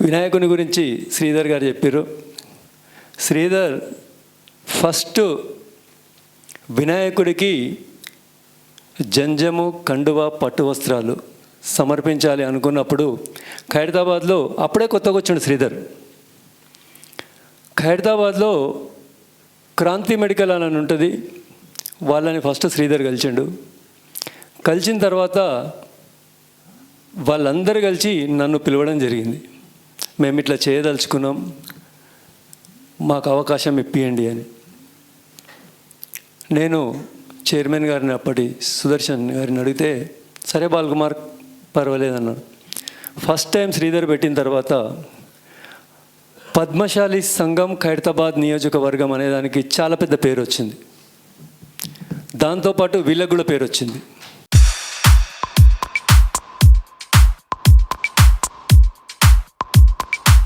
వినాయకుని గురించి శ్రీధర్ గారు చెప్పారు. శ్రీధర్ ఫస్ట్ వినాయకుడికి జంజము, కండువ, పట్టు వస్త్రాలు సమర్పించాలి అనుకున్నప్పుడు ఖైరతాబాద్లో అప్పుడే కొత్తగా వచ్చిండు శ్రీధర్. ఖైరతాబాద్లో క్రాంతి మెడికల్ అని ఉంటుంది, వాళ్ళని ఫస్ట్ శ్రీధర్ కలిసిండు. కలిసిన తర్వాత వాళ్ళందరూ కలిసి నన్ను పిలవడం జరిగింది. మేము ఇట్లా చేయదలుచుకున్నాం, మాకు అవకాశం ఇప్పియండి అని. నేను చైర్మన్ గారిని అప్పటి సుదర్శన్ గారిని అడిగితే సరే బాలకుమార్ పర్వాలేదన్నాడు. ఫస్ట్ టైం శ్రీధర్ పెట్టిన తర్వాత పద్మశాలి సంఘం ఖైరతాబాద్ నియోజకవర్గం అనేదానికి చాలా పెద్ద పేరు వచ్చింది. దాంతోపాటు వీళ్ళకు కూడా పేరు వచ్చింది.